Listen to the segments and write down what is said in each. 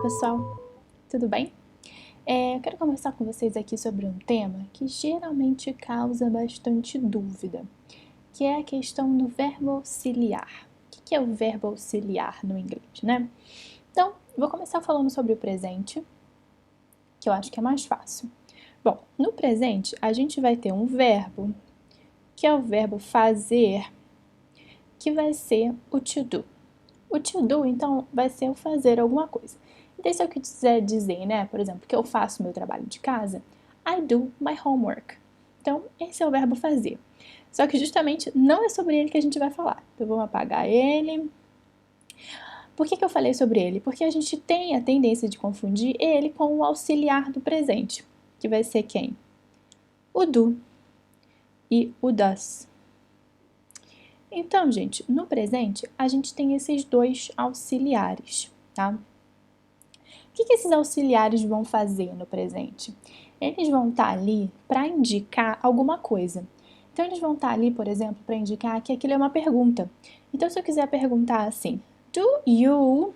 pessoal, tudo bem? Eu quero conversar com vocês aqui sobre um tema que geralmente causa bastante dúvida, que é a questão do verbo auxiliar. O que é o verbo auxiliar no inglês, né? Então, vou começar falando sobre o presente, que eu acho que é mais fácil. Bom, no presente, a gente vai ter um verbo, que é o verbo fazer, que vai ser o to do. O to do, então, vai ser o fazer alguma coisa. Então, se eu quiser dizer, né, por exemplo, que eu faço meu trabalho de casa, I do my homework. Então, esse é o verbo fazer. Só que justamente não é sobre ele que a gente vai falar. Então, vamos apagar ele. Por que eu falei sobre ele? Porque a gente tem a tendência de confundir ele com o auxiliar do presente, que vai ser quem? O do e o does. Então, gente, no presente, a gente tem esses dois auxiliares, tá? O que esses auxiliares vão fazer no presente? Eles vão estar ali para indicar alguma coisa. Então, eles vão estar ali, por exemplo, para indicar que aquilo é uma pergunta. Então, se eu quiser perguntar assim, do you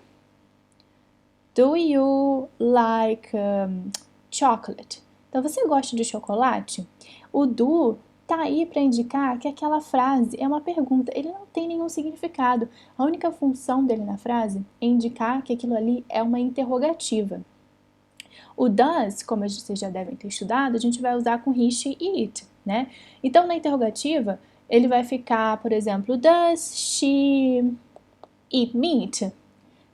like chocolate? Então, você gosta de chocolate? O do tá aí para indicar que aquela frase é uma pergunta, ele não tem nenhum significado. A única função dele na frase é indicar que aquilo ali é uma interrogativa. O does, como vocês já devem ter estudado, a gente vai usar com he, she e it, né? Então, na interrogativa, ele vai ficar, por exemplo, does she eat meat?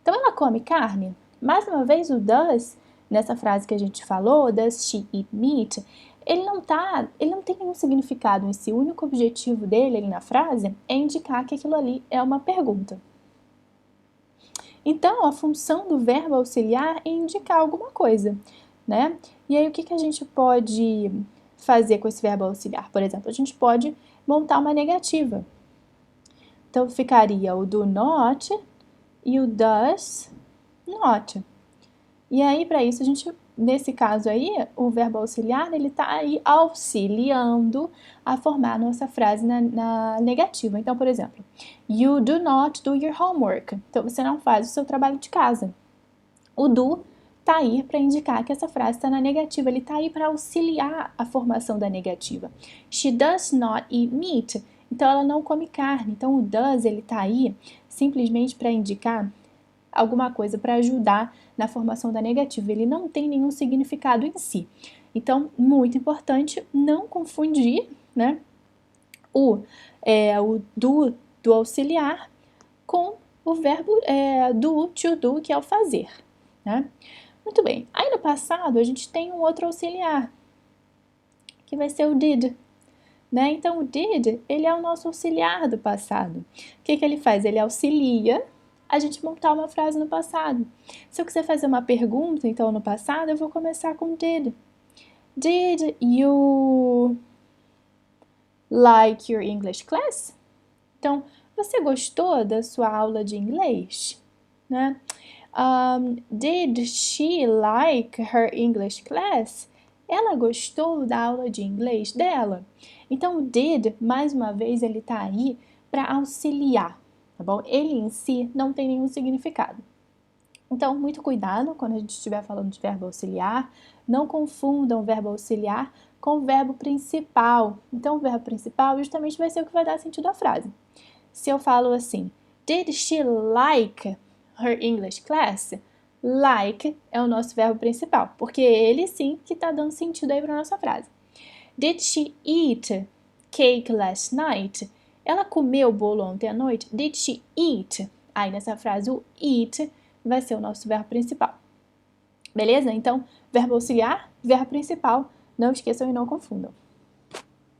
Então, ela come carne? Mais uma vez, o does, nessa frase que a gente falou, does she eat meat? Ele não tem nenhum significado em si. O único objetivo dele ali na frase é indicar que aquilo ali é uma pergunta. Então, a função do verbo auxiliar é indicar alguma coisa, né? E aí, o que a gente pode fazer com esse verbo auxiliar? Por exemplo, a gente pode montar uma negativa. Então, ficaria o do not e o does not. E aí, para isso, a gente, nesse caso aí, o verbo auxiliar, ele tá aí auxiliando a formar a nossa frase na negativa. Então, por exemplo, you do not do your homework. Então, você não faz o seu trabalho de casa. O do tá aí para indicar que essa frase está na negativa. Ele tá aí para auxiliar a formação da negativa. She does not eat meat. Então, ela não come carne. Então, o does, ele tá aí simplesmente para indicar alguma coisa para ajudar na formação da negativa. Ele não tem nenhum significado em si. Então, muito importante não confundir, né, o do auxiliar com o verbo do, to do, que é o fazer, né? Muito bem. Aí no passado a gente tem um outro auxiliar, que vai ser o did, né? Então o did, ele é o nosso auxiliar do passado. O que ele faz? Ele auxilia a gente montar uma frase no passado. Se eu quiser fazer uma pergunta, então, no passado, eu vou começar com did. Did you like your English class? Então, você gostou da sua aula de inglês? Né? Did she like her English class? Ela gostou da aula de inglês dela? Então, o did, mais uma vez, ele tá aí para auxiliar. Tá bom? Ele em si não tem nenhum significado. Então, muito cuidado quando a gente estiver falando de verbo auxiliar. Não confundam o verbo auxiliar com o verbo principal. Então, o verbo principal justamente vai ser o que vai dar sentido à frase. Se eu falo assim, did she like her English class? Like é o nosso verbo principal, porque ele sim que está dando sentido aí para a nossa frase. Did she eat cake last night? Ela comeu bolo ontem à noite? Did she eat? Aí nessa frase o eat vai ser o nosso verbo principal. Beleza? Então, verbo auxiliar, verbo principal. Não esqueçam e não confundam.